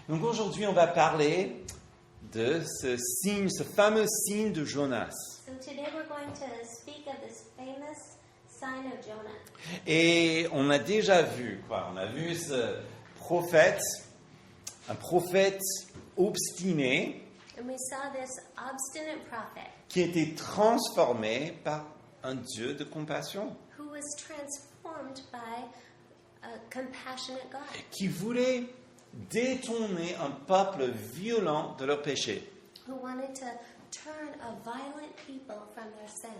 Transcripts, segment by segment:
Donc aujourd'hui, on va parler de ce signe, ce fameux signe de Jonas. So today we're going to speak of this famous sign of Jonah. Et on a déjà vu, on a vu ce prophète, un prophète obstiné And we saw this obstinate prophet qui était transformé par un Dieu de compassion, who was transformed by a compassionate God, qui voulait détourner un peuple violent de leur péché. who wanted to turn a violent people from their sin.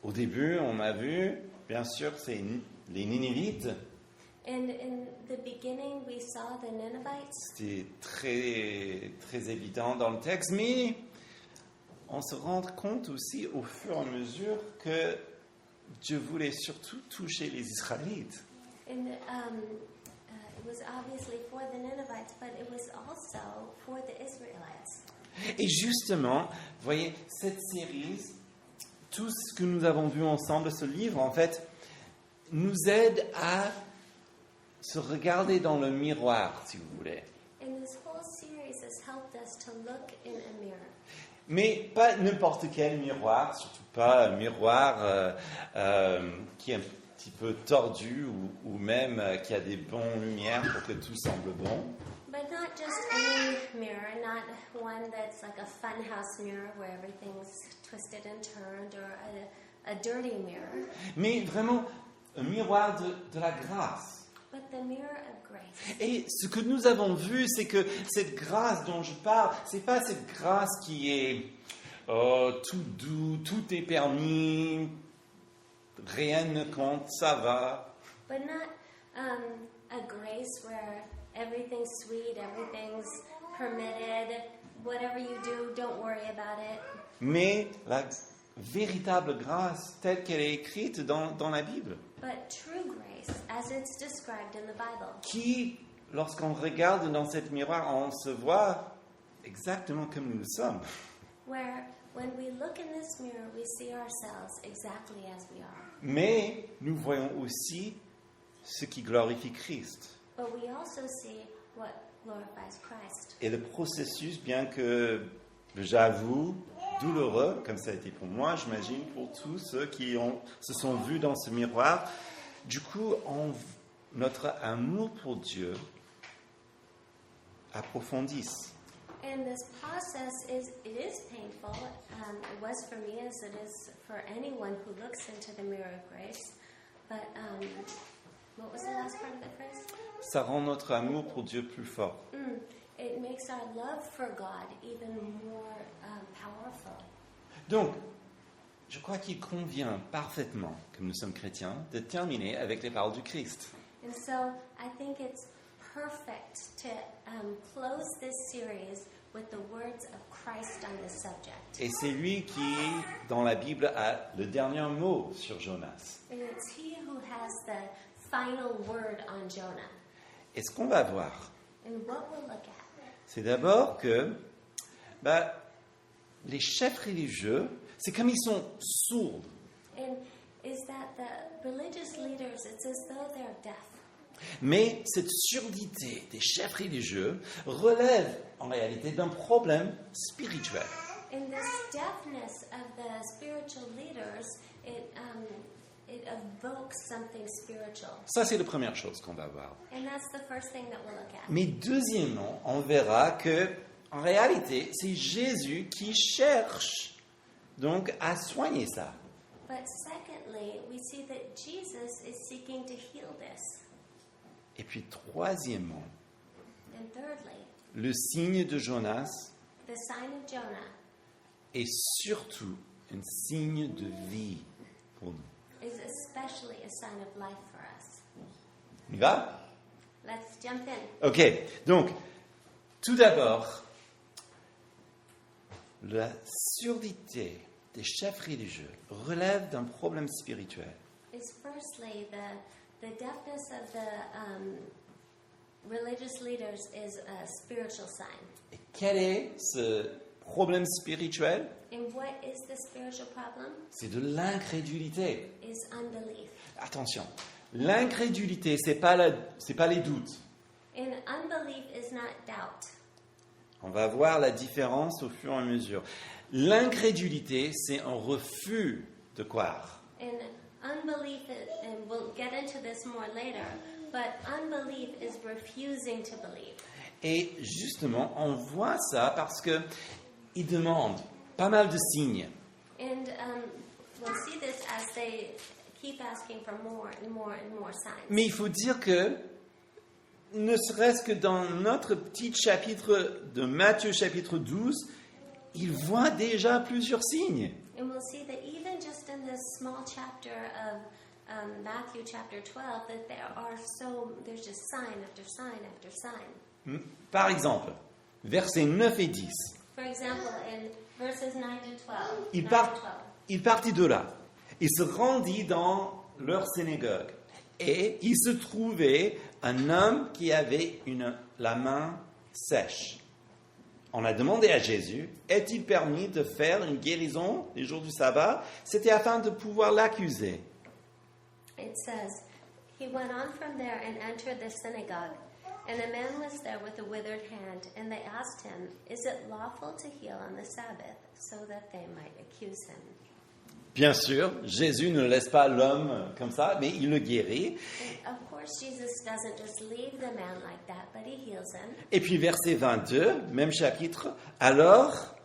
Au début, on a vu, bien sûr, c'est les Ninivites. And in the beginning, we saw the Ninevites. C'était très, très évident dans le texte, mais on se rend compte aussi au fur et à mesure que Dieu voulait surtout toucher les Israélites. And it was obviously for the Ninevites, but it was also for the Israelites. Et justement, vous voyez, cette série, tout ce que nous avons vu ensemble, ce livre, en fait, nous aide à se regarder dans le miroir, si vous voulez. And this whole series has helped us to look in a mirror. Mais pas n'importe quel miroir, surtout pas un miroir qui est un petit peu tordu ou même qui a des bonnes lumières pour que tout semble bon. But not just any mirror, not one that's like a funhouse mirror where everything's twisted and turned, or a dirty mirror, Mais vraiment un miroir de la grâce. but the mirror of grace. Et ce que nous avons vu, c'est que cette grâce dont je parle, c'est pas cette grâce qui est tout doux, tout est permis, rien ne compte, ça va. But not a grace where everything's sweet, everything's permitted, whatever you do, don't worry about it. Mais la véritable grâce telle qu'elle est écrite dans la Bible, But true grace, as it's described in the Bible, qui, lorsqu'on regarde dans cette miroir, on se voit exactement comme nous sommes. where when we look in this mirror, we see ourselves exactly as we are. Mais nous voyons aussi ce qui glorifie Christ. But we also see what glorifies Christ. Et le processus, bien que, j'avoue, douloureux, comme ça a été pour moi, j'imagine, pour tous ceux qui se sont vus dans ce miroir, du coup, notre amour pour Dieu approfondisse. And this process it is painful. It was for me, as it is for anyone who looks into the mirror of grace. But what was the last part of the phrase? Ça rend notre amour pour Dieu plus fort. It makes our love for God even more powerful. Donc, je crois qu'il convient parfaitement, comme nous sommes chrétiens, de terminer avec les paroles du Christ. And so I think it's perfect to close this series with the words of Christ on this subject. Et c'est lui qui, dans la Bible, a le dernier mot sur Jonas. And it's he who has the final word on Jonah. Et ce qu'on va voir, And what we'll look at c'est d'abord que les chefs religieux, c'est comme ils sont sourds. is that the religious leaders, it's as though they're deaf. Mais cette surdité des chefs religieux relève en réalité d'un problème spirituel. And this deafness of the spiritual leaders, it evokes something spiritual. Ça, c'est la première chose qu'on va voir. And that's the first thing that we'll look at. Mais deuxièmement, on verra que, en réalité, c'est Jésus qui cherche donc à soigner ça. But secondly, we see that Jesus is seeking to heal this. Et puis troisièmement, And thirdly, le signe de Jonas the sign of Jonah est surtout un signe de vie pour nous. is especially a sign of life for us. On y va? Let's jump in. Ok, donc, tout d'abord, la surdité des chefs religieux relève d'un problème spirituel. Is firstly the deafness of the religious leaders is a spiritual sign. Et quel est ce problème spirituel? And what is the spiritual problem? C'est de l'incrédulité. Is unbelief. Attention, l'incrédulité, c'est pas les doutes. And unbelief is not doubt. On va voir la différence au fur et à mesure. L'incrédulité, c'est un refus de croire. And unbelief, and we'll get into this more later, but unbelief is refusing to believe. Et justement, on voit ça parce que il demande pas mal de signes. And we'll see this as they keep asking for more and more and more signs. Mais il faut dire que, ne serait-ce que dans notre petit chapitre de Matthieu chapitre 12, il voit déjà plusieurs signes. And we'll see that even just in this small chapter of Matthew chapter 12, that there's just sign after sign after sign. Par exemple, versets 9 et 10. For example, in verses 9 to 12. Il partit de là. Il se rendit dans leur synagogue. Et il se trouvait un homme qui avait la main sèche. On a demandé à Jésus, est-il permis de faire une guérison les jours du sabbat? C'était afin de pouvoir l'accuser. It says, he went on from there and entered the synagogue. And a man was there with a withered hand. And they asked him, is it lawful to heal on the Sabbath? So that they might accuse him. Bien sûr, Jésus ne laisse pas l'homme comme ça, mais il le guérit. And of course, Jesus doesn't just leave the man like that, but he heals him. Et puis verset 22, même chapitre, alors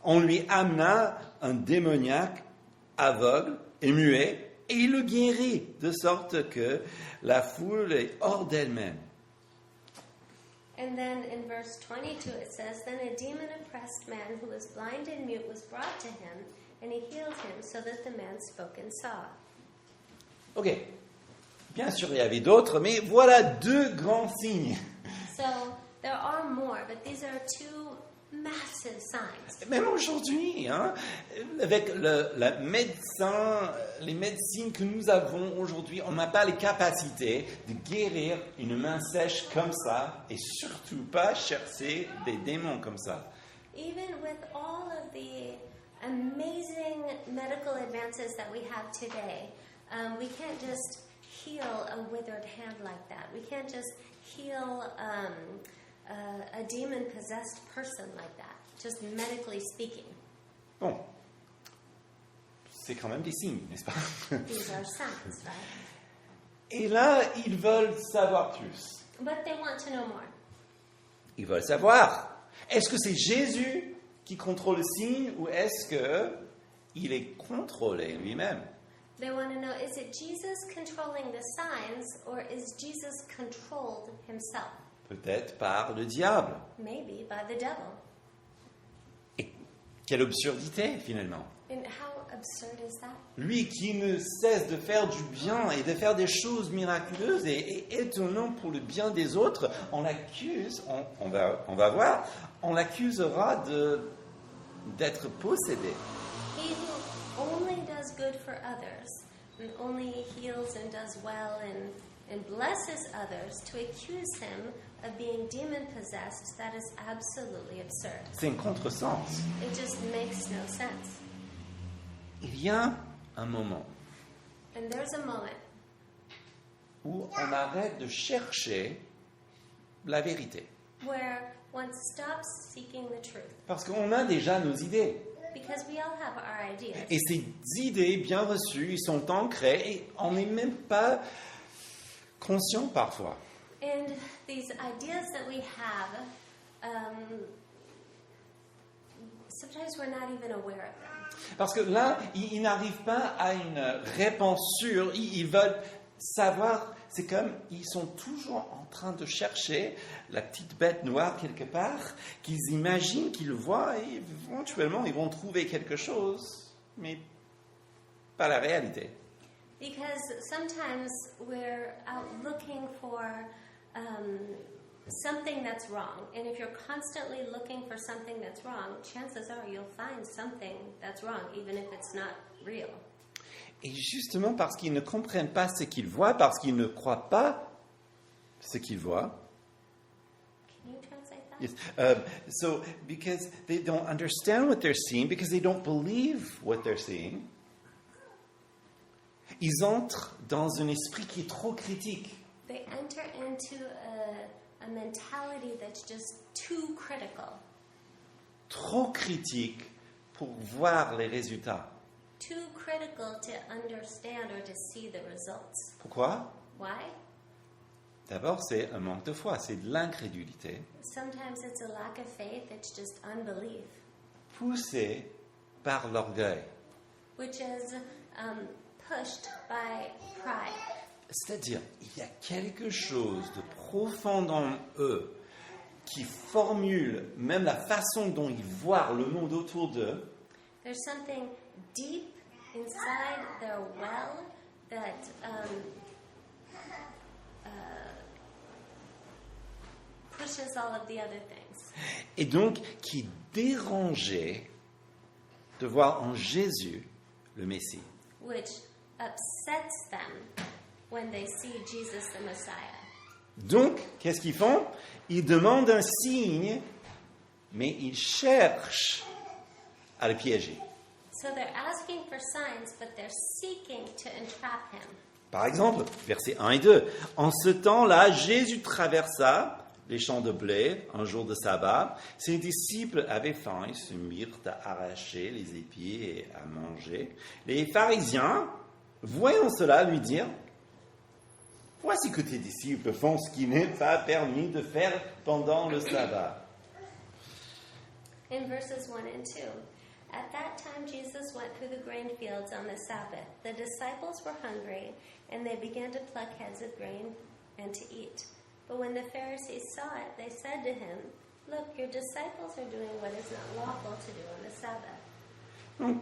on lui amena un démoniaque aveugle et muet, et il le guérit, de sorte que la foule est hors d'elle-même. And then in verse 22 it says, then a demon-oppressed man who was blind and mute was brought to him, and he healed him so that the man spoke and saw. Ok, bien sûr il y avait d'autres, mais voilà deux grands signes. So there are more, but these are two massive signs. Même aujourd'hui, avec les médecines que nous avons aujourd'hui, on n'a pas les capacités de guérir une main sèche comme ça, et surtout pas chercher des démons comme ça. Even with all of the amazing medical advances that we have today, we can't just heal a withered hand like that. We can't just heal a demon-possessed person like that, just medically speaking. Bon, c'est quand même des signes, n'est-ce pas? These are signs, right? Et là, ils veulent savoir plus. But they want to know more. Ils veulent savoir, est-ce que c'est Jésus qui contrôle le signe ou est-ce qu'il est contrôlé lui-même? They want to know, is it Jesus controlling the signs or is Jesus controlled himself? Peut-être par le diable. Maybe by the devil. Et quelle absurdité finalement. And how absurd is that? Lui qui ne cesse de faire du bien et de faire des choses miraculeuses et étonnantes pour le bien des autres, on l'accuse, on va voir, on l'accusera d'être possédé. He who only does good for others and only heals and does well and blesses others, to accuse him of being demon-possessed, that is absolutely absurd. C'est un contresens. It just makes no sense. Il y a un moment And there's a moment où on arrête de chercher la vérité. where one stops seeking the truth. Parce qu'on a déjà nos idées. Because we all have our ideas. Et ces idées bien reçues, ils sont ancrées et on n'est même pas conscient parfois. And these ideas that we have, sometimes we're not even aware of them. Parce que là, ils n'arrivent pas à une réponse sûre. Ils veulent savoir, c'est comme, ils sont toujours en train de chercher la petite bête noire quelque part, qu'ils imaginent, qu'ils voient, et éventuellement, ils vont trouver quelque chose, mais pas la réalité. Because sometimes we're out looking for something that's wrong. And if you're constantly looking for something that's wrong, chances are you'll find something that's wrong, even if it's not real. Et justement parce qu'ils ne comprennent pas ce qu'ils voient, parce qu'ils ne croient pas ce qu'ils voient. Can you translate that? Yes. So because they don't understand what they're seeing, because they don't believe what they're seeing, ils entrent dans un esprit qui est trop critique. They enter into a mentality that's just too critical, trop critique pour voir les résultats. too critical to understand or to see the results. Pourquoi? Why? D'abord, c'est un manque de foi, c'est de l'incrédulité, Sometimes it's a lack of faith, it's just unbelief, poussé par l'orgueil. which is pushed by pride. C'est-à-dire, il y a quelque chose de profond en eux qui formule même la façon dont ils voient le monde autour d'eux, There's something deep inside their well that pushes all of the other things. et donc qui dérangeait de voir en Jésus le Messie. Which upsets them when they see Jesus the Messiah. Donc, qu'est-ce qu'ils font? Ils demandent un signe, mais ils cherchent à le piéger. So they're asking for signs, but they're seeking to entrap him. Par exemple, versets 1 et 2. En ce temps-là, Jésus traversa les champs de blé un jour de sabbat. Ses disciples avaient faim, ils se mirent à arracher les épis et à manger. Les pharisiens, voyant cela, lui dirent: voici que tes disciples font ce qui n'est pas permis de faire pendant le sabbat. In verses 1 and 2, at that time Jesus went through the grain fields on the Sabbath. The disciples were hungry, and they began to pluck heads of grain and to eat. But when the Pharisees saw it, they said to him, "Look, your disciples are doing what is not lawful to do on the Sabbath." Donc,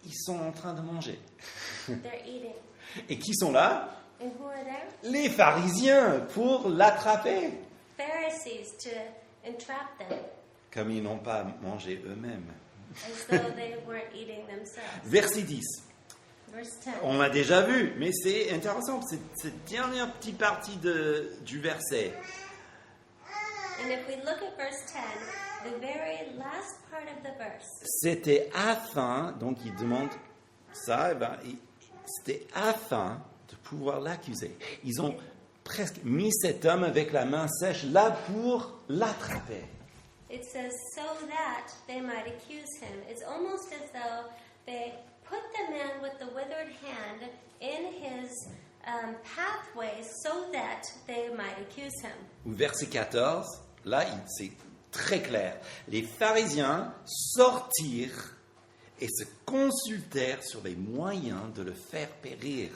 ils sont en train de manger. They're eating. Et qui sont là? And who are there? Les pharisiens, pour l'attraper. Pharisees to entrap them, Comme ils n'ont pas mangé eux-mêmes. as though they weren't eating themselves. Verset 10. Verse 10. On l'a déjà vu, mais c'est intéressant, cette dernière petite partie du verset. And if we look at verse 10, the very last part of the verse, C'était afin, donc il demande ça, c'était afin de pouvoir l'accuser. Ils ont presque mis cet homme avec la main sèche là pour l'attraper. it says, so that they might accuse him. It's almost as though they put the man with the withered hand in his pathway so that they might accuse him. Ou verset 14, là c'est très clair. Les pharisiens sortirent et se consultèrent sur les moyens de le faire périr.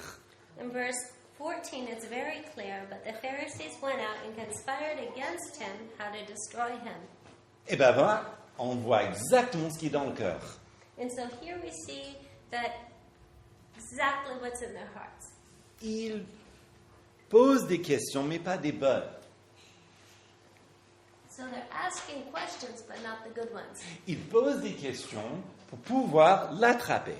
In verse 14, it's very clear, but the Pharisees went out and conspired against him how to destroy him. Et ben voilà, on voit exactement ce qui est dans le cœur. And so here we see that exactly what's in their hearts. Ils posent des questions, mais pas des bonnes. So they're asking questions, but not the good ones, Ils posent des questions pour pouvoir l'attraper.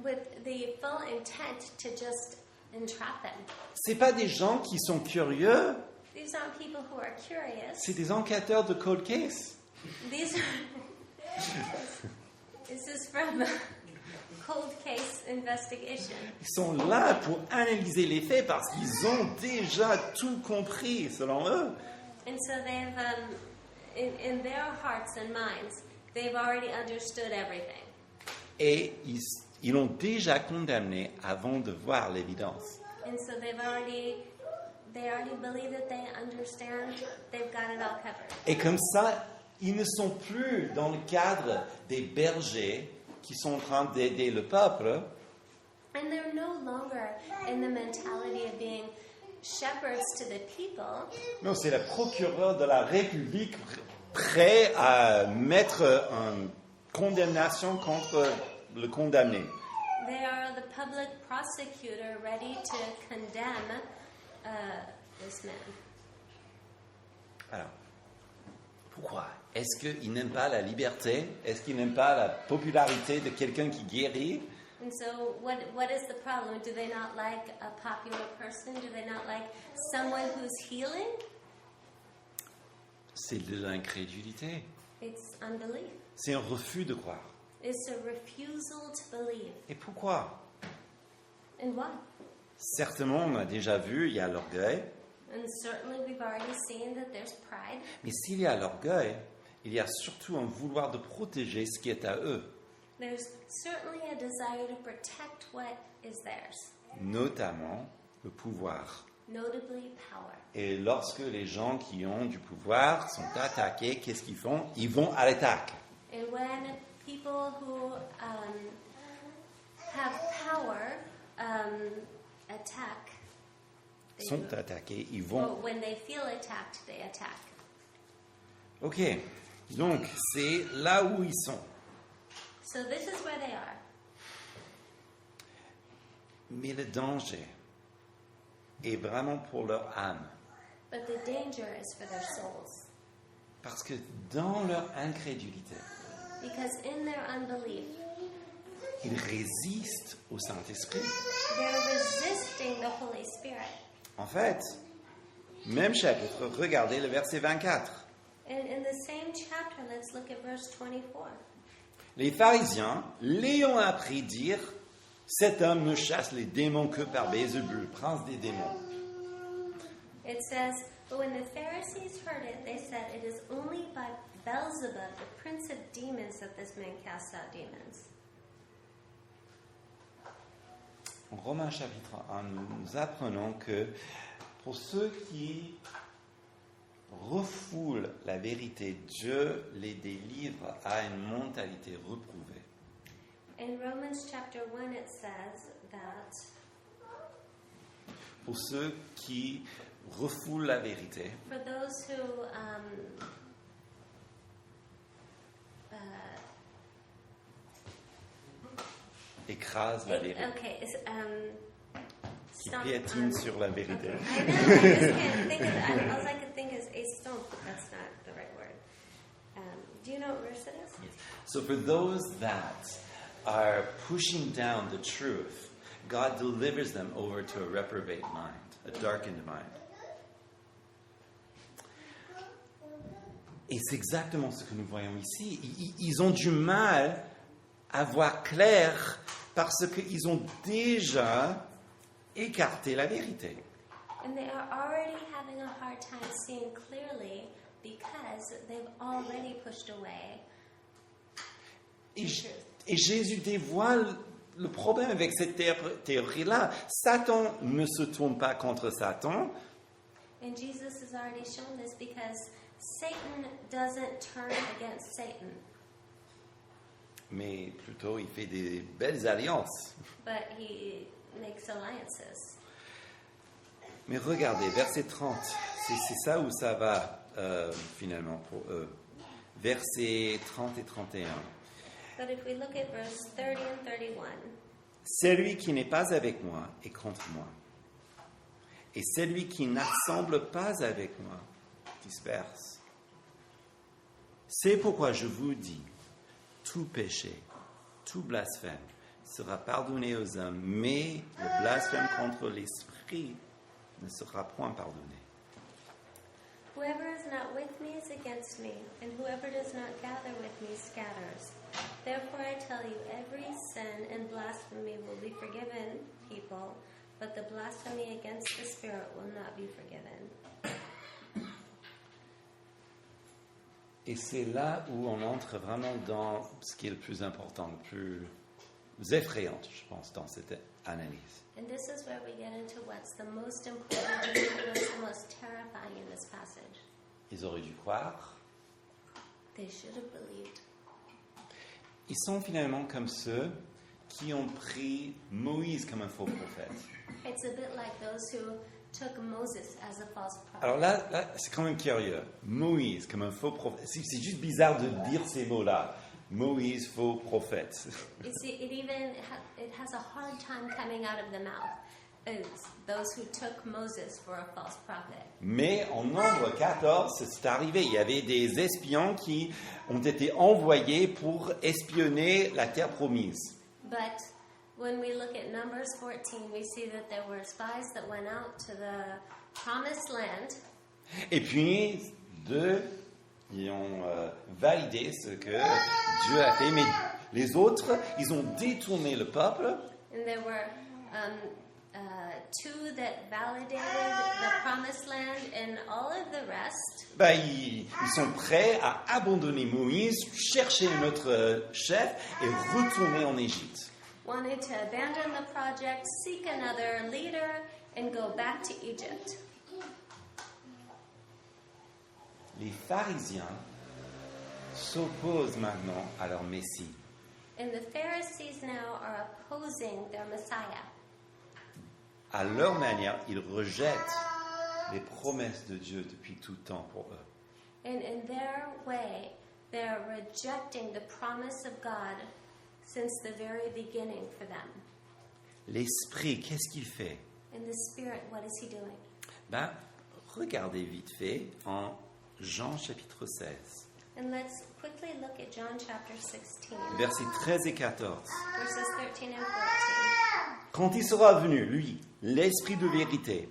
with the full intent to just entrap him. C'est pas des gens qui sont curieux, These aren't people who are curious. c'est des enquêteurs de cold case. These are. This is from a cold case investigation. Ils sont là pour analyser les faits parce qu'ils ont déjà tout compris, selon eux. And so they've, in their hearts and minds, they've already understood everything. Et ils l'ont déjà condamné avant de voir l'évidence. And so they already believe that they understand, they've got it all covered. Et comme ça, ils ne sont plus dans le cadre des bergers qui sont en train d'aider le peuple. And they're no longer in the mentality of being shepherds to the people. Non, c'est le procureur de la République prêt à mettre une condamnation contre le condamné. They are the public prosecutor ready to condemn this man. Alors, pourquoi? Est-ce qu'ils n'aiment pas la liberté? Est-ce qu'ils n'aiment pas la popularité de quelqu'un qui guérit? And so what is the problem? Do they not like a popular person? Do they not like someone who's healing? C'est de l'incrédulité. It's unbelief. C'est un refus de croire. It's a refusal to believe. Et pourquoi? And why? Certainement, on a déjà vu, il y a l'orgueil. And certainly we've already seen that there's pride. Mais s'il y a l'orgueil, il y a surtout un vouloir de protéger ce qui est à eux, There's certainly a desire to protect what is theirs, notamment le pouvoir. notably power. Et lorsque les gens qui ont du pouvoir sont attaqués, qu'est-ce qu'ils font? Ils vont à l'attaque. And when people who have power attack, they Sont do- attaqués, ils or vont. when they feel attacked, they attack. Ok, donc c'est là où ils sont. So this is where they are. Mais le danger est vraiment pour leur âme. But the danger is for their souls. Parce que dans leur incrédulité, Because in their unbelief, ils résistent au Saint-Esprit. they're resisting the Holy Spirit. En fait, même chapitre, regardez le verset 24. And in the same chapter, let's look at verse 24. Les pharisiens l'ayant appris dire, cet homme ne chasse les démons que par Béelzébul, prince des démons. It says, but when the Pharisees heard it, they said, it is only by Beelzebub, the prince of demons, that this man casts out demons. En Romains chapitre 1, nous apprenons que pour ceux qui refoulent la vérité, Dieu les délivre à une mentalité reprouvée. In Romans chapter 1, it says that Pour ceux qui refoulent la vérité, for those who écrasent la vérité, qui stomp piétinent on- sur la vérité. I know, I just can't think of it. All I could think is a stomp. That's not the right word. Do you know what verse it is? So for those that are pushing down the truth, God delivers them over to a reprobate mind, a darkened mind. Et c'est exactement ce que nous voyons ici. Ils ont du mal à voir clair parce qu'ils ont déjà écarté la vérité. And they are already having a hard time seeing clearly because they've already pushed away Et, the truth. et Jésus dévoile le problème avec cette théorie-là. Satan ne se tourne pas contre Satan, And Jesus has already shown this because Satan doesn't turn against Satan, mais plutôt il fait des belles alliances. but he makes alliances. Mais regardez, verset 30, c'est ça où ça va finalement pour eux. Versets 30 et 31. But if we look at verse 30 and 31, Celui qui n'est pas avec moi est contre moi. Et celui qui n'assemble pas avec moi disperse. C'est pourquoi je vous dis, tout péché, tout blasphème sera pardonné aux hommes, mais le blasphème contre l'Esprit ne sera point pardonné. whoever is not with me is against me, and whoever does not gather with me scatters. Therefore I tell you, every sin and blasphemy will be forgiven people, but the blasphemy against the Spirit will not be forgiven. Et c'est là où on entre vraiment dans ce qui est le plus important, le plus effrayant, je pense, dans cette analyse. And this is where we get into what's the most important and what's the most terrifying in this passage. Ils auraient dû croire. They should have believed. Ils sont finalement comme ceux qui ont pris Moïse comme un faux prophète. It's a bit like those who took Moses as a false prophet. Alors là c'est quand même curieux. Moïse comme un faux prophète. C'est juste bizarre de dire ces mots-là. Moïse, faux prophète. You see, it has a hard time coming out of the mouth. It's those who took Moses for a false prophet. Mais en Nombre 14, c'est arrivé. Il y avait des espions qui ont été envoyés pour espionner la terre promise. But when we look at Numbers 14, we see that there were spies that went out to the promised land. Et puis, ils ont validé ce que Dieu a fait. Mais les autres, ils ont détourné le peuple. And there were two that validated the promised land and all of the rest. Ils sont prêts à abandonner Moïse, chercher notre chef et retourner en Égypte. Wanted to abandon the project, seek another leader, and go back to Egypt. Les pharisiens s'opposent maintenant à leur Messie. And the Pharisees now are opposing their Messiah. À leur manière, ils rejettent les promesses de Dieu depuis tout temps pour eux. And in their way, they're rejecting the promise of God since the very beginning for them. L'Esprit, qu'est-ce qu'il fait? And the Spirit, what is He doing? Regardez vite fait en Jean chapitre 16, And let's quickly look at John chapter 16, versets 13 et 14. verses 13 and 14. Quand il sera venu, lui, l'Esprit de vérité,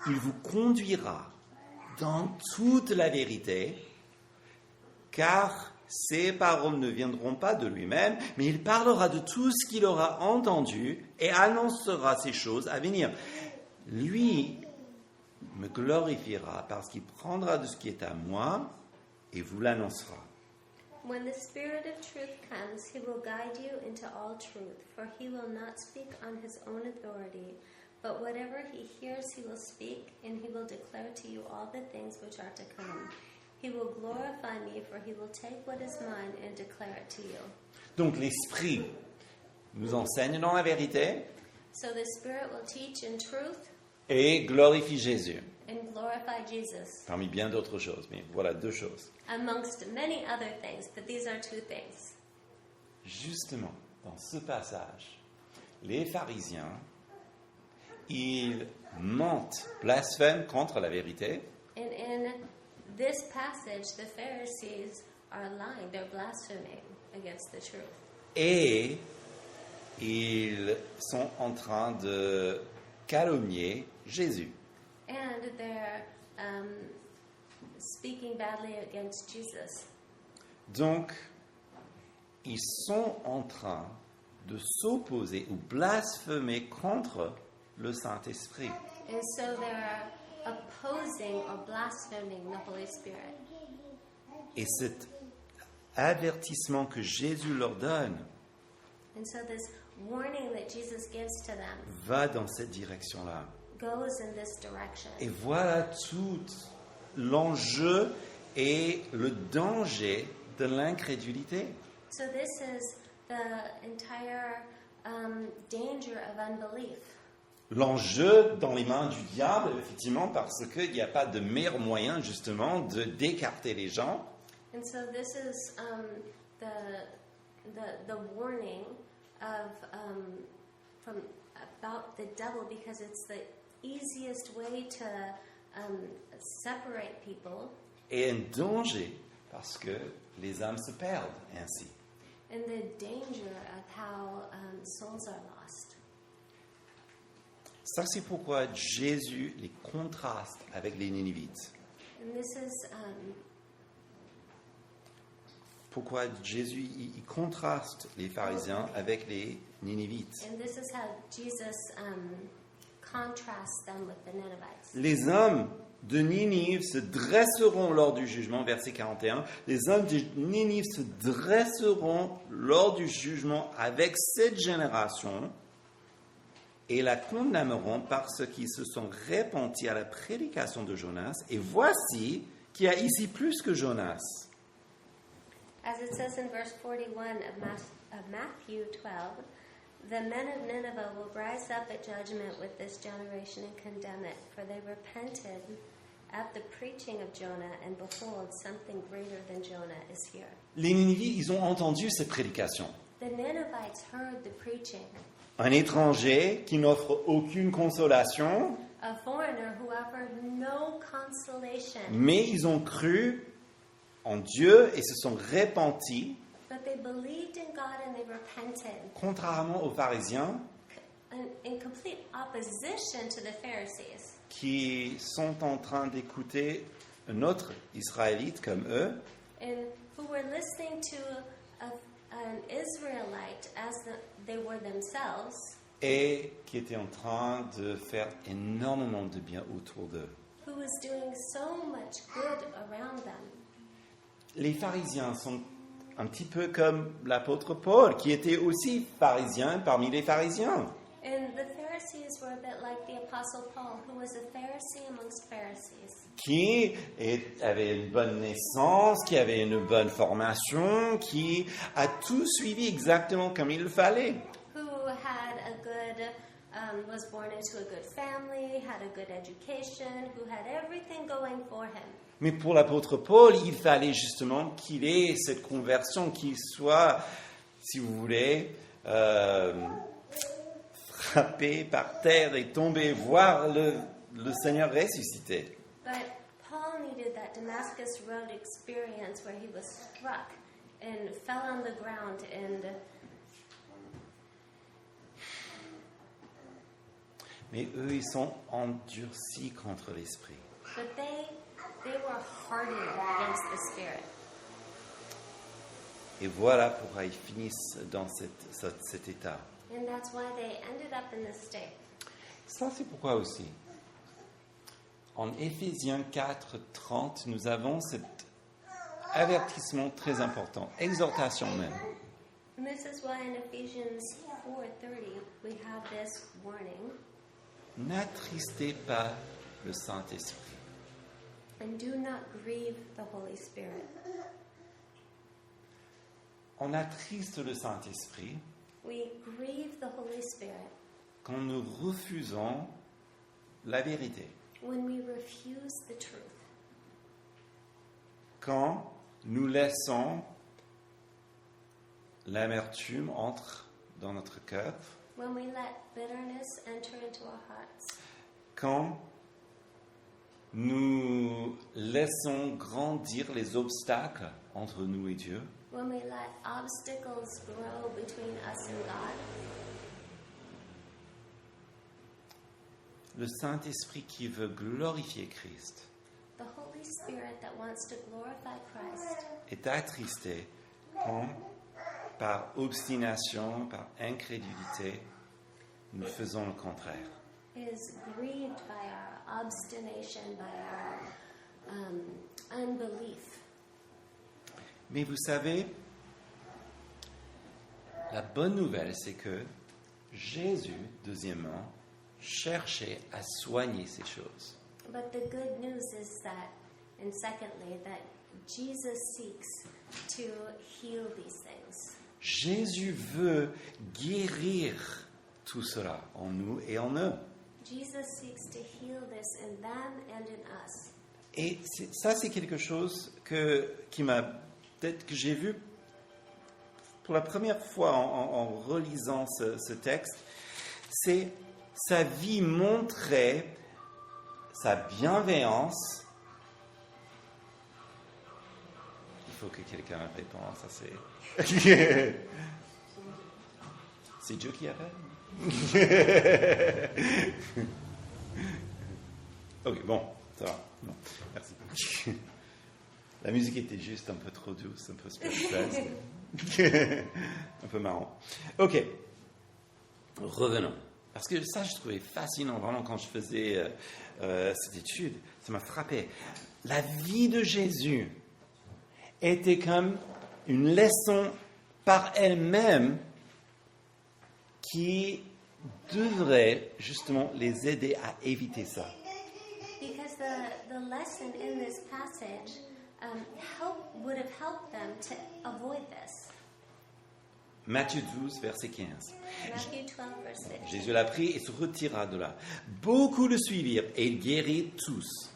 il vous conduira dans toute la vérité, car ses paroles ne viendront pas de lui-même, mais il parlera de tout ce qu'il aura entendu et annoncera ces choses à venir. Lui me glorifiera parce qu'il prendra de ce qui est à moi et vous l'annoncera. When the Spirit of truth comes, He will guide you into all truth, for He will not speak on His own authority, but whatever He hears He will speak, and He will declare to you all the things which are to come. He will glorify me, for He will take what is mine and declare it to you. Donc l'Esprit nous enseigne dans la vérité So the Spirit will teach in truth et glorifie Jésus, and glorify Jesus, parmi bien d'autres choses, mais voilà deux choses. amongst many other things, but these are two things. Justement, dans ce passage, les pharisiens, ils mentent, blasphèment contre la vérité, And in this passage, the Pharisees are lying, they're blaspheming against the truth. et ils sont en train de calomnier Jésus. And they're speaking badly against Jesus. Donc, ils sont en train de s'opposer ou blasphémer contre le Saint-Esprit. And so they're opposing or blaspheming the Holy Spirit. Et cet avertissement que Jésus leur donne And so this warning that Jesus gives to them va dans cette direction-là. goes in this direction. Et voilà tout l'enjeu et le danger de l'incrédulité. So this is the entire danger of unbelief. L'enjeu dans les mains du diable, effectivement, parce qu'il n'y a pas de meilleur moyen, justement, d'écarter les gens. And so this is the warning of from about the devil, because it's the easiest way to separate people, Et un danger parce que les âmes se perdent ainsi. and the danger of how souls are lost. Ça, c'est pourquoi Jésus les contraste avec les Ninivites. And this is Pourquoi Jésus il contraste les pharisiens avec les Ninivites. and this is how Jesus contrasts them with the Ninevites. Les hommes de Ninive se dresseront lors du jugement, verset 41. Les hommes de Ninive se dresseront lors du jugement avec cette génération et la condamneront parce qu'ils se sont repentis à la prédication de Jonas. Et voici qu'il y a ici plus que Jonas. As it says in verse 41 of Matthew 12, the men of Nineveh will rise up at judgment with this generation and condemn it, for they repented at the preaching of Jonah, and behold, something greater than Jonah is here. Les Ninivites, ils ont entendu cette prédication. The Ninevites heard the preaching. Un étranger qui n'offre aucune consolation, A foreigner who offered no consolation, mais ils ont cru en Dieu et se sont repentis, but they believed in God and they repented, contrairement aux pharisiens in complete opposition to the Pharisees, qui sont en train d'écouter un autre Israélite comme eux, and who were listening to an Israelite as they were themselves, et qui était en train de faire énormément de bien autour d'eux. who was doing so much good around them. Les pharisiens sont un petit peu comme l'apôtre Paul, qui était aussi pharisien parmi les pharisiens. And the Pharisees were a bit like the Apostle Paul, who was a Pharisee amongst Pharisees, Qui avait une bonne naissance, qui avait une bonne formation, qui a tout suivi exactement comme il le fallait. who had a good, was born into a good family, had a good education, who had everything going for him. Mais pour l'apôtre Paul, il fallait justement qu'il ait cette conversion, qu'il soit, si vous voulez, frappé par terre et tombé, voir le Seigneur ressuscité. But Paul needed that Damascus Road experience where he was struck and fell on the ground and Mais eux, ils sont endurcis contre l'esprit. but they were hardened against the Spirit. Et voilà pourquoi ils finissent dans cet état. And that's why they ended up in this state. Ça, c'est pourquoi aussi. En Éphésiens 4, 30, nous avons cet avertissement très important, exhortation même. And this is why in Ephesians 4:30 we have this warning. N'attristez pas le Saint-Esprit. And do not grieve the Holy Spirit. On attriste le Saint-Esprit We grieve the Holy Spirit quand nous refusons la vérité, when we refuse the truth, quand nous laissons l'amertume entrer dans notre cœur, when we let bitterness enter into our hearts, quand nous laissons grandir les obstacles entre nous et Dieu, when we let obstacles grow between us and God. le Saint-Esprit qui veut glorifier Christ The Holy Spirit that wants to glorify Christ est attristé quand, par obstination, par incrédulité, nous faisons le contraire. is grieved by our obstination, by our unbelief. Mais vous savez, la bonne nouvelle, c'est que Jésus, deuxièmement, cherchait à soigner ces choses. But the good news is that, and secondly, that Jesus seeks to heal these things. Jésus veut guérir tout cela en nous et en eux. Jesus seeks to heal this in them and in us. Et ça, c'est quelque chose qui m'a peut-être que j'ai vu pour la première fois en relisant ce texte. C'est sa vie montrait sa bienveillance. Il faut que quelqu'un réponde. Ça c'est. C'est Dieu qui appelle. Ok, bon, ça va. Non, merci. La musique était juste un peu trop douce, un peu spirituelle, un peu marrant. Ok, revenons. Parce que ça, je trouvais fascinant, vraiment, quand je faisais cette étude, ça m'a frappé. La vie de Jésus était comme une leçon par elle-même qui devrait justement les aider à éviter ça. Because the lesson in this passage would have helped them to avoid this. Matthieu 12, verset 15. Matthew 12, verse 6. Jésus l'a pris et se retira de là. Beaucoup le suivirent et il guérit tous.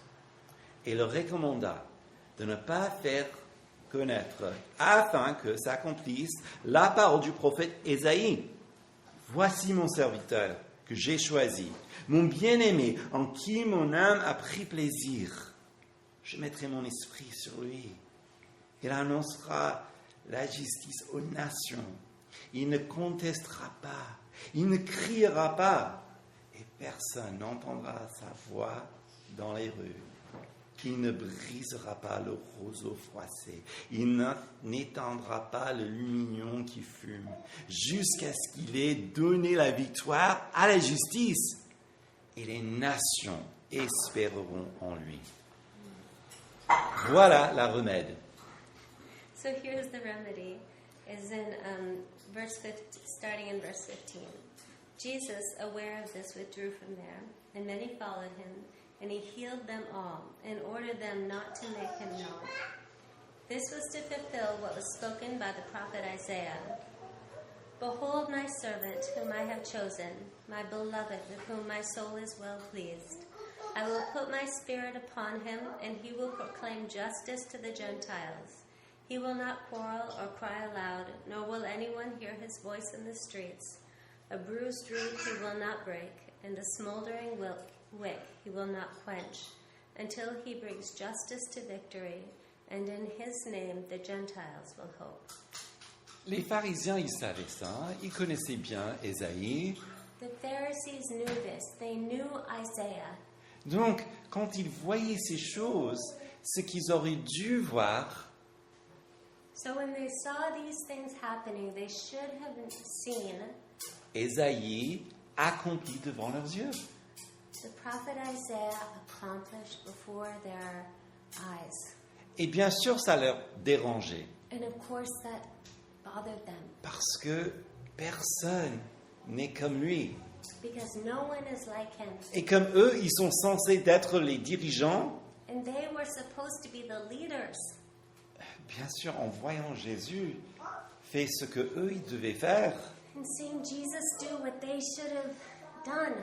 Et leur recommanda de ne pas faire connaître afin que s'accomplisse la parole du prophète Ésaïe. Voici mon serviteur que j'ai choisi, mon bien-aimé en qui mon âme a pris plaisir. Je mettrai mon esprit sur lui. Il annoncera la justice aux nations. Il ne contestera pas, il ne criera pas, et personne n'entendra sa voix dans les rues. Il ne brisera pas le roseau froissé. Il n'éteindra pas le lumignon qui fume, jusqu'à ce qu'il ait donné la victoire à la justice. Et les nations espéreront en lui. Voilà la remède. So here's the remedy, is in starting in verse 15. Jesus, aware of this, withdrew from there, and many followed him, and he healed them all, and ordered them not to make him known. This was to fulfill what was spoken by the prophet Isaiah. Behold my servant, whom I have chosen, my beloved, with whom my soul is well pleased. I will put my spirit upon him, and he will proclaim justice to the Gentiles. He will not quarrel or cry aloud, nor will anyone hear his voice in the streets. A bruised reed he will not break, and a smoldering wick he will not quench, until he brings justice to victory, and in his name the Gentiles will hope. Les pharisiens, ils savaient ça, ils connaissaient bien Ésaïe. The Pharisees knew this. They knew Isaiah. Donc, quand ils voyaient ces choses, ce qu'ils auraient dû voir, So when they saw these things happening, they should have seen Ésaïe accompli devant leurs yeux. the prophet Isaiah accomplished before their eyes. Et bien sûr, ça leur dérangeait, And of course that bothered them, parce que personne n'est comme lui. because no one is like him. Et comme eux, ils sont censés être les dirigeants, And they were supposed to be the leaders. bien sûr, en voyant Jésus faire ce que eux, ils devaient faire, And seeing Jesus do what they should have done.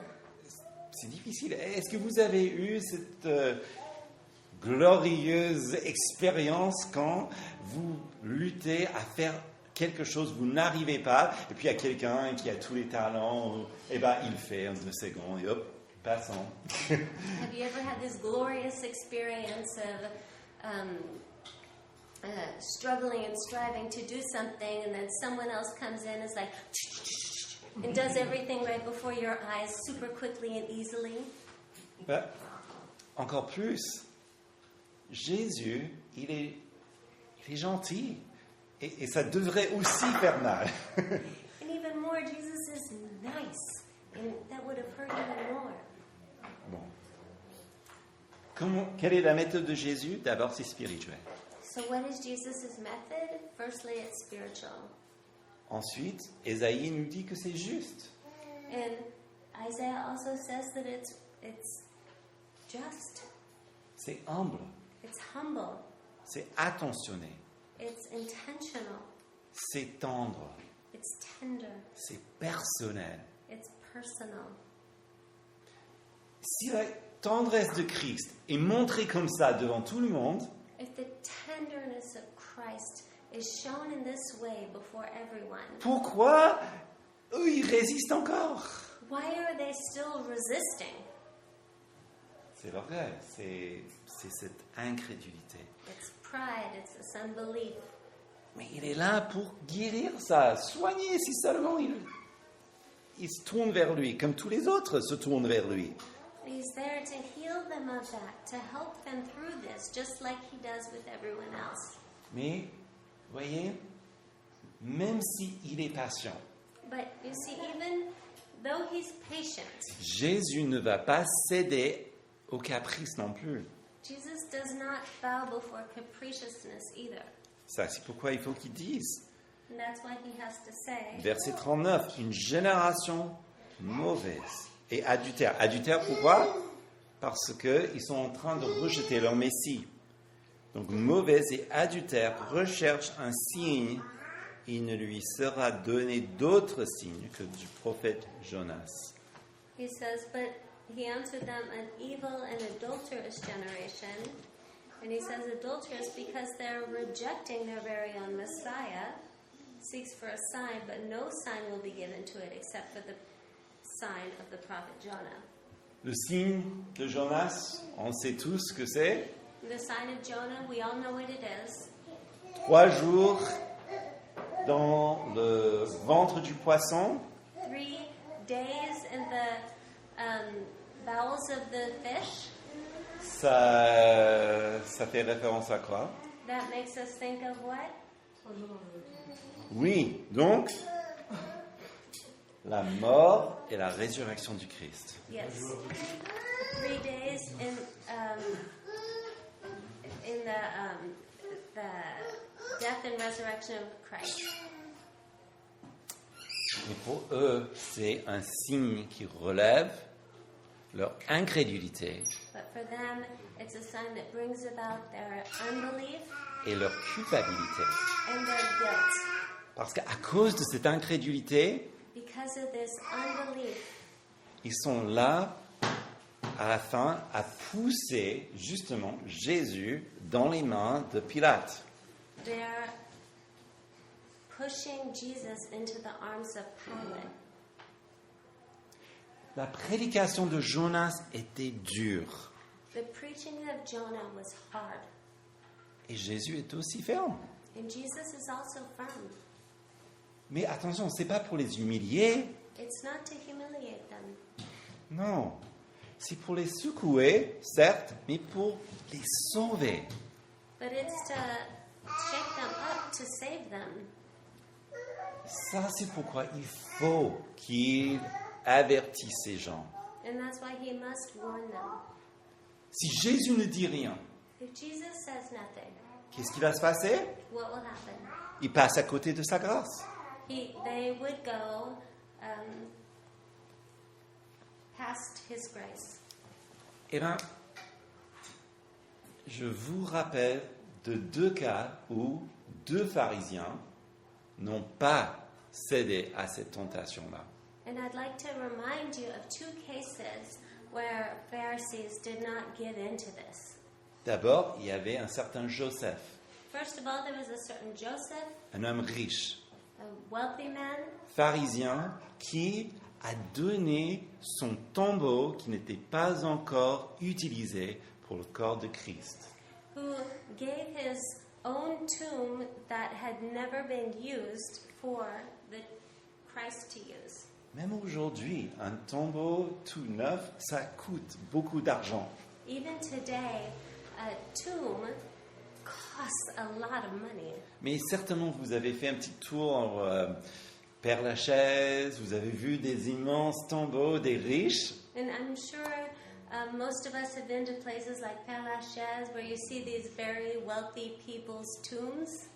c'est difficile. Est-ce que vous avez eu cette glorieuse expérience quand vous luttez à faire quelque chose, vous n'arrivez pas, et puis il y a quelqu'un qui a tous les talents, et ben il fait en 2 secondes, et hop, passons. Have you ever had this glorious experience of struggling and striving to do something, and then someone else comes in and is like, and does everything right before your eyes super quickly and easily? Ben, encore plus, Jésus, il est gentil, et ça devrait aussi faire mal. And even more, Jesus is nice, and that would have hurt even more. Bon. Quelle est la méthode de Jésus? D'abord, c'est spirituel. So what is Jesus' method? Firstly, it's spiritual. Ensuite, Ésaïe nous dit que c'est juste. And Isaiah also says that it's just, C'est humble. it's humble, C'est attentionné. it's intentional, C'est tendre. it's tender, C'est personnel. it's personal. Si la tendresse de Christ est montrée comme ça devant tout le monde, If the tenderness of Christ is shown in this way before everyone, pourquoi eux, ils résistent encore? why are they still resisting? C'est l'orgueil, c'est cette incrédulité. It's pride, it's this unbelief. Mais il est là pour guérir ça, soigner si seulement il se tourne vers lui, comme tous les autres se tournent vers lui. He's there to heal them of that, to help them through this, just like he does with everyone else. Mais, voyez, même s'il est patient, But you see, even though he's patient, Jésus ne va pas céder aux caprices non plus. Jesus does not bow before capriciousness either. Ça, c'est pourquoi il faut qu'il dise. And that's why he has to say, Verset 39, une génération mauvaise et adultère. Adultère, pourquoi? Parce qu'ils sont en train de rejeter leur Messie. Donc, mauvaise et adultère recherchent un signe. Il ne lui sera donné d'autre signe que du prophète Jonas. he says, but he answered them, an evil and adulterous generation. And he says adulterous because they're rejecting their very own Messiah, seeks for a sign, but no sign will be given to it except for the sign of the prophet Jonah. Le signe de Jonas, on sait tous ce que c'est. The sign of Jonah, we all know what it is. 3 jours dans le ventre du poisson, 3 days in the bowels of the fish, Ça fait référence à quoi? That makes us think of what? Oui, donc, la mort et la résurrection du Christ. Yes. 3 days in the death and resurrection of Christ. Et pour eux, c'est un signe qui relève leur incrédulité But for them, it's a sign that brings about their unbelief et leur culpabilité. and their guilt. Parce qu'à cause de cette incrédulité, Because of this unbelief, ils sont là, à la fin, à pousser justement Jésus dans les mains de Pilate. they're pushing Jesus into the arms of Pilate. La prédication de Jonas était dure. The preaching of Jonah was hard, Et Jésus est aussi ferme. and Jesus is also firm. Mais attention, ce n'est pas pour les humilier. It's not to humiliate them. Non. C'est pour les secouer, certes, mais pour les sauver. But it's to shake them up, to save them. Ça, c'est pourquoi il faut qu'il avertisse ces gens. And that's why he must warn them. Si Jésus ne dit rien, If Jesus says nothing, qu'est-ce qui va se passer? what will happen? Il passe à côté de sa grâce. They would go past his grace. Eh bien, je vous rappelle de 2 cas où 2 pharisiens n'ont pas cédé à cette tentation-là. And I'd like to remind you of 2 cases where Pharisees did not give into this. D'abord, il y avait un certain Joseph, First of all, there was a certain Joseph, un homme riche, a wealthy man, pharisien, qui a donné son tombeau qui n'était pas encore utilisé pour le corps de Christ. who gave his own tomb that had never been used for the Christ to use. Même aujourd'hui, un tombeau tout neuf, ça coûte beaucoup d'argent. Even today, a tomb costs a lot of money. Mais certainement, vous avez fait un petit tour Père-Lachaise, vous avez vu des immenses tombeaux des riches. And I'm sure most of us have been to places like Père Lachaise where you see these very wealthy people's tombs.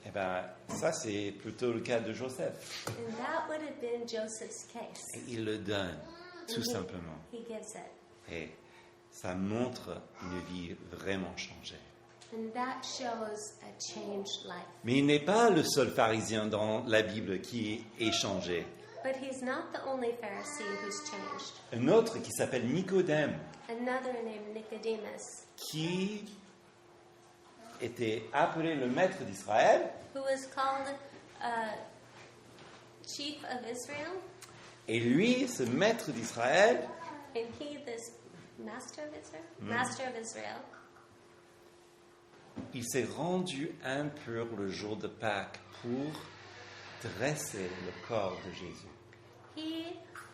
Eh bien, ça, c'est plutôt le cas de Joseph. And that would have been Joseph's case. Et il le donne, tout And simplement. he gives it. Et ça montre une vie vraiment changée. And that shows a changed life. Mais il n'est pas le seul pharisien dans la Bible qui est changé. But he's not the only Pharisee who's changed. Un autre qui s'appelle Nicodème, Another named Nicodemus, qui était appelé le maître d'Israël, who was called chief of Israel, et lui, ce maître d'Israël, and he, this master of Israel, master of Israel, il s'est rendu impur le jour de Pâques pour dresser le corps de Jésus. he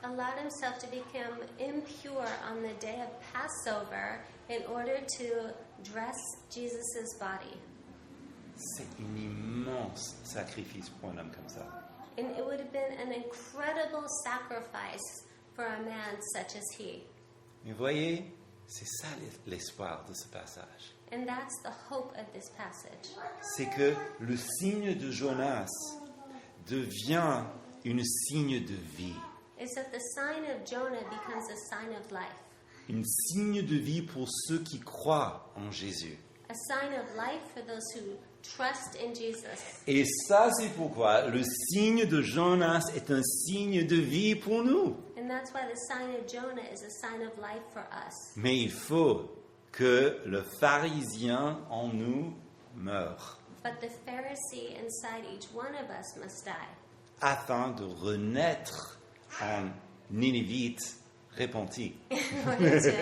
allowed himself to become impure on the day of Passover in order to dress Jesus' body. C'est un immense sacrifice pour un homme comme ça. And it would have been an incredible sacrifice for a man such as he. Mais voyez, c'est ça l'espoir de ce passage. And that's the hope of this passage. C'est que le signe de Jonas devient une signe de vie. Is that the sign of Jonah becomes a sign of life. Une signe de vie pour ceux qui croient en Jésus. A sign of life for those who trust in Jesus. Et ça, c'est pourquoi le signe de Jonas est un signe de vie pour nous. And that's why the sign of Jonah is a sign of life for us. Mais il faut que le pharisien en nous meure But the Pharisee inside each one of us must die afin de renaître en Ninivite repenti. in order to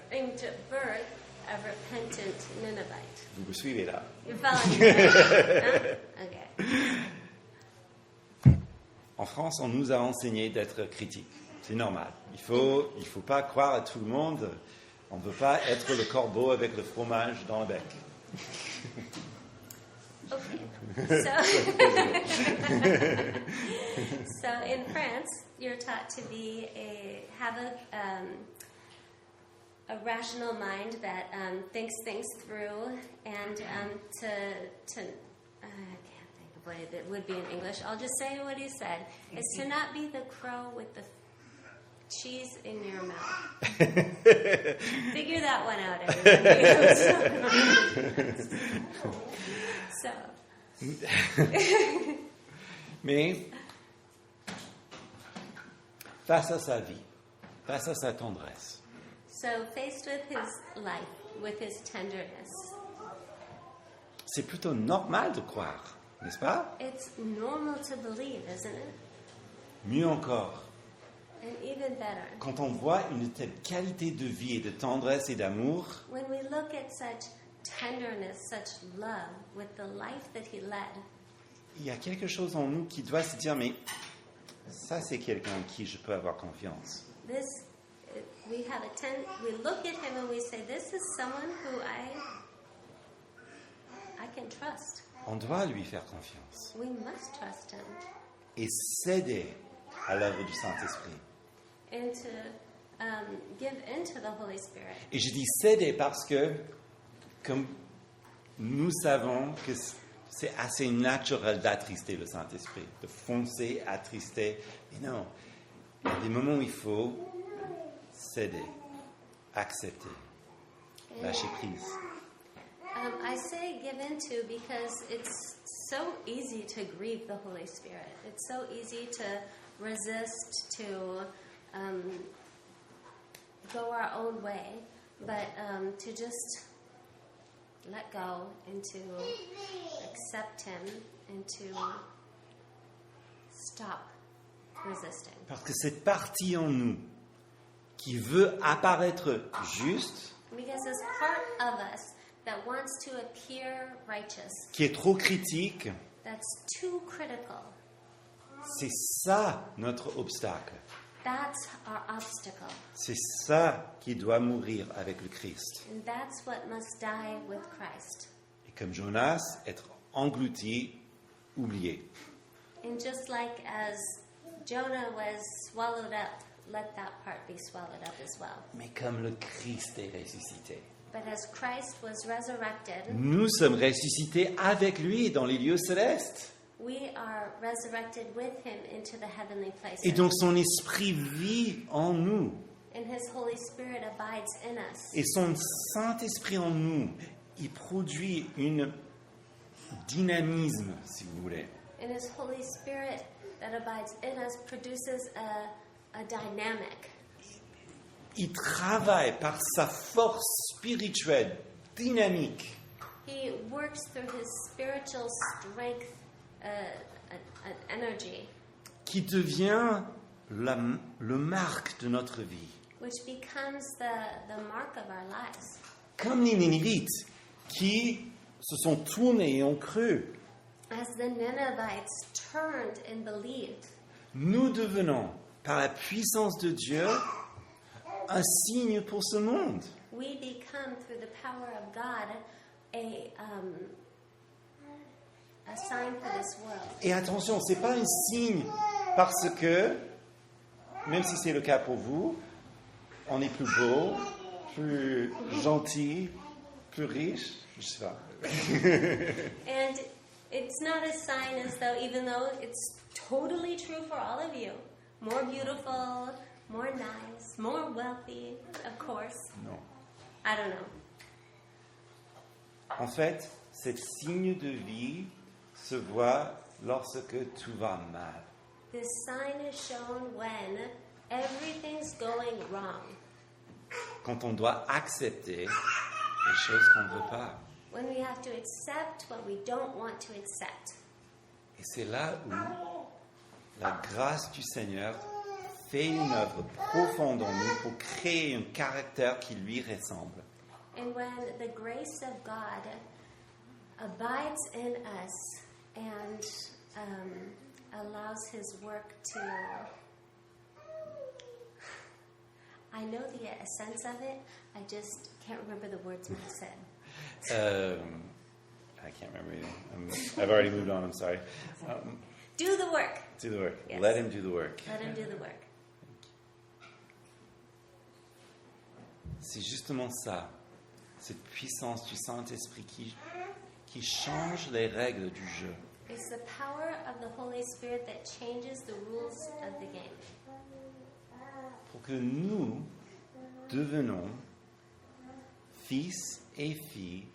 bring to birth a repentant Ninevite. Vous me suivez là? You're following me? Huh? Okay. En France, on nous a enseigné d'être critique. C'est normal. Il faut pas croire à tout le monde. On ne veut pas être le corbeau avec le fromage dans le bec. Okay. So in France, you're taught to have a rational mind that thinks things through, and to I can't think of what it would be in English. I'll just say what he said. It's to not be the crow with the cheese in your mouth. Figure that one out, everybody. So. Mais face à sa vie, face à sa tendresse, So faced with his life, with his tenderness, c'est plutôt normal de croire, n'est-ce pas? it's normal to believe, isn't it? Mieux encore, And even better, quand on voit une telle qualité de vie et de tendresse et d'amour, when we look at such tenderness, such love, with the life that he led, il y a quelque chose en nous qui doit se dire, mais ça c'est quelqu'un en qui je peux avoir confiance. we look at him and we say, this is someone who I can trust. On doit lui faire confiance We must trust him. et céder à l'œuvre du Saint-Esprit. And to give into the Holy Spirit. Et je dis céder parce que, comme nous savons que c'est assez naturel d'attrister le Saint-Esprit, de foncer, attrister. Mais non, il y a des moments où il faut céder, accepter, lâcher prise. I say give into because it's so easy to grieve the Holy Spirit. It's so easy to resist, to go our own way, but to just let go and to accept him and to stop resisting. Parce que cette partie en nous qui veut apparaître juste, Because this part of us that wants to appear righteous, qui est trop critique, that's too critical, c'est ça notre obstacle. that's our obstacle. C'est ça qui doit mourir avec le Christ. And that's what must die with Christ. Et comme Jonas, être englouti, oublié. And just like as Jonah was swallowed up, let that part be swallowed up as well. Mais comme le Christ est ressuscité, But as Christ was resurrected, nous sommes ressuscités avec lui dans les lieux célestes. we are resurrected with him into the heavenly places. Et donc son esprit vit en nous. And his Holy Spirit abides in us. Et son Saint-Esprit en nous, il produit un dynamisme, si vous voulez. And his Holy Spirit that abides in us produces a dynamic. Il travaille par sa force spirituelle, dynamique, He works through his spiritual strength, an energy, qui devient le marque de notre vie. which becomes the mark of our lives. Comme les Nénivites, qui se sont tournés et ont cru, As the Ninevites turned and believed, nous devenons, par la puissance de Dieu, un signe pour ce monde. we become, through the power of God, a sign for this world. Et attention, ce n'est pas un signe parce que, même si c'est le cas pour vous, on est plus beau, plus gentil, plus riche, je ne sais pas. And it's not a sign as though, even though it's totally true for all of you, more beautiful, more nice, more wealthy, of course. Non. I don't know. En fait, ce signe de vie se voit lorsque tout va mal. This sign is shown when everything's going wrong. Quand on doit accepter les choses qu'on ne veut pas. When we have to accept what we don't want to accept. Et c'est là où la grâce du Seigneur fait une œuvre profonde en nous pour créer un caractère qui lui ressemble. And when the grace of God abides in us and allows his work to... I know the essence of it. I just can't remember the words Mike said. I can't remember either. I've already moved on, I'm sorry. Do the work. Do the work. Yes. Let him do the work. Let him do the work. C'est justement ça, cette puissance du Saint-Esprit qui change les règles du jeu. It's the power of the Holy Spirit that changes the rules of the game. Pour que nous devenons fils et filles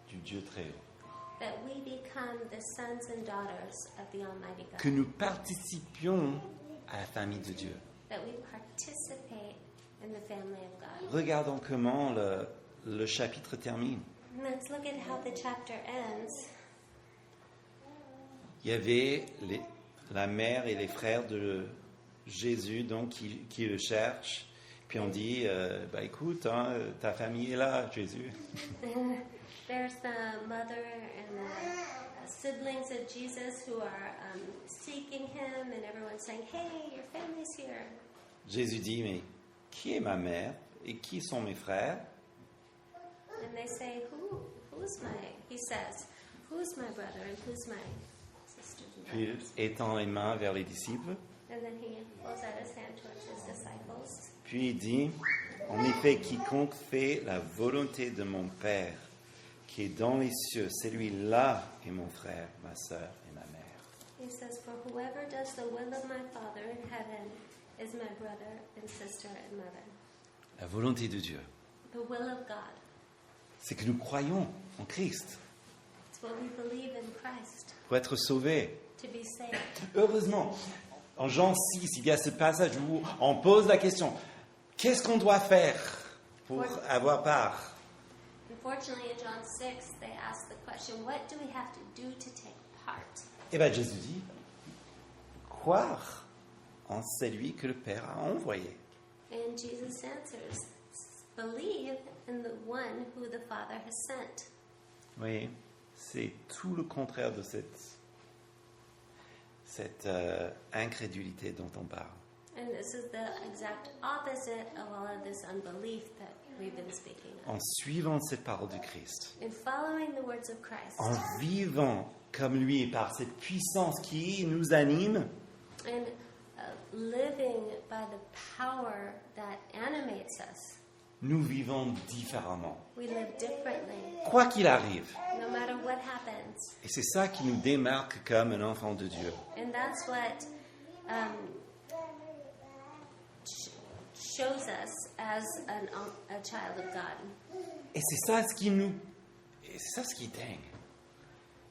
du Dieu très haut. That we become the sons and daughters of the Almighty God. Que nous participions à la famille de Dieu. That we participate in the family of God. Regardons comment le chapitre termine. Let's look at how the chapter ends. Il y avait la mère et les frères de Jésus donc, qui le cherchent. Puis on dit, écoute, ta famille est là, Jésus. There's the mother and the siblings of Jesus who are seeking him, and everyone's saying, hey, your family's here. Jésus dit, mais qui est ma mère et qui sont mes frères? And they say, he says, who's my brother and who's my sister and Puis brothers? étend les mains vers les disciples. And then he holds out his hand towards his disciples. Puis il dit, en effet, quiconque fait la volonté de mon Père, qui est dans les cieux, celui-là est mon frère, ma sœur et ma mère. He says, for whoever does the will of my Father in heaven is my brother and sister and mother. La volonté de Dieu, The will of God. c'est que nous croyons en Christ It's what we believe in Christ, pour être sauvés. to be saved. Heureusement, en Jean 6, il y a ce passage où on pose la question, qu'est-ce qu'on doit faire pour avoir part? Unfortunately, in John 6, they ask the question, what do we have to do to take part? Eh bien, Jésus dit, croire en celui que le Père a envoyé. And Jesus answers, believe in the one who the Father has sent. Vous voyez, c'est tout le contraire de cette incrédulité dont on parle. And this is the exact opposite of all of this unbelief that we've been speaking of. En suivant cette parole de Christ, In following the words of Christ, en vivant comme lui par cette puissance qui nous anime, and living by the power that animates us, nous vivons différemment, we live differently, quoi qu'il arrive. no matter what happens. Et c'est ça qui nous démarque comme un enfant de Dieu. And that's what shows us as a child of God. Et c'est ça ce qui est dingue.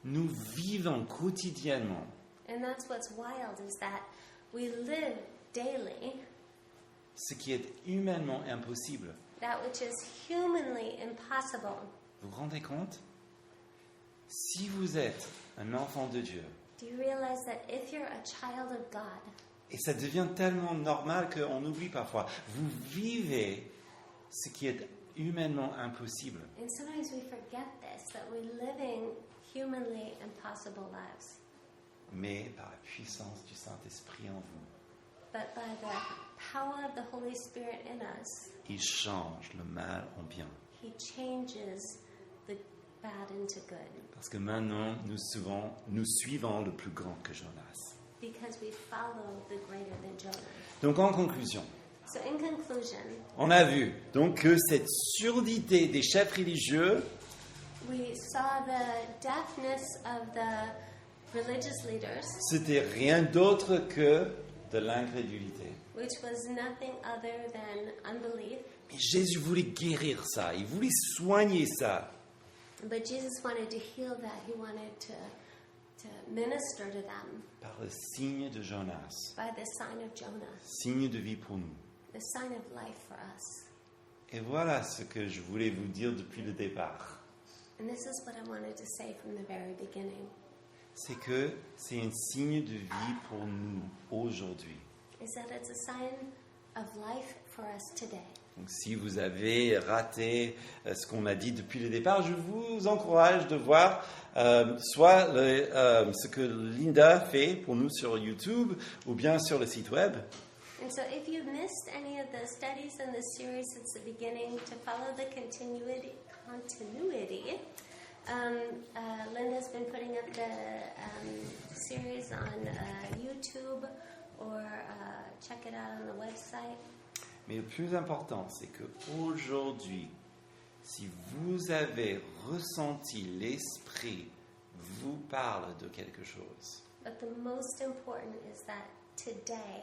Nous vivons quotidiennement And that's what's wild, is that we live daily ce qui est humainement impossible. that which is humanly impossible. Vous vous rendez compte? Si vous êtes un enfant de Dieu, Do you realize that if you're a child of God, et ça devient tellement normal qu'on oublie parfois, vous vivez ce qui est humainement impossible. and sometimes we forget this, that we're living humanly impossible lives, Mais par la puissance du Saint-Esprit en vous, but by the power of the Holy Spirit in us, il change le mal en bien. He changes the bad into good, Parce que maintenant, nous suivons le plus grand que Jonas. because we follow the greater than Jonah. Donc en conclusion, So in conclusion, on a vu donc que cette surdité des chefs religieux we saw the deafness of the religious leaders, c'était rien d'autre que de l'incrédulité. which was nothing other than unbelief. Mais Jésus voulait guérir ça, il voulait soigner ça. But Jesus wanted to heal that. He wanted to minister to them Par le signe de Jonas, by the sign of Jonah, signe de vie pour nous. the sign of life for us. Et voilà ce que je voulais vous dire depuis le départ. And this is what I wanted to say from the very beginning, C'est que c'est un signe de vie pour nous aujourd'hui. is that it's a sign of life for us today. Donc, si vous avez raté ce qu'on a dit depuis le départ, je vous encourage de voir soit ce que Linda fait pour nous sur YouTube ou bien sur le site web. And so if you missed any of the studies in the series since the beginning, to follow the continuity, Linda's been putting up the series on YouTube or check it out on the website. Mais le plus important, c'est qu'aujourd'hui, si vous avez ressenti l'Esprit vous parle de quelque chose, But the most important is that today,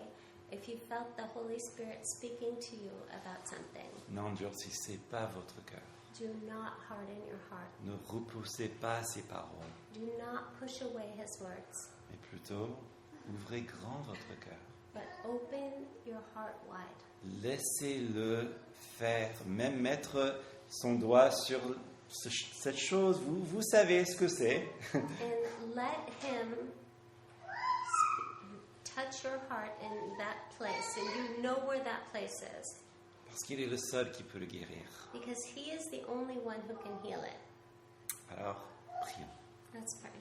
if you felt the Holy Spirit speaking to you about something, n'endurcissez pas votre cœur. do not harden your heart. Ne repoussez pas ses paroles, Do not push away His words, mais plutôt ouvrez grand votre cœur. but open your heart wide. Laissez-le faire, même mettre son doigt sur cette chose. Vous savez ce que c'est. And let Him touch your heart in that place, and you know where that place is, Parce qu'il est le seul qui peut le guérir. because He is the only one who can heal it. Alors, prions. Let's pray.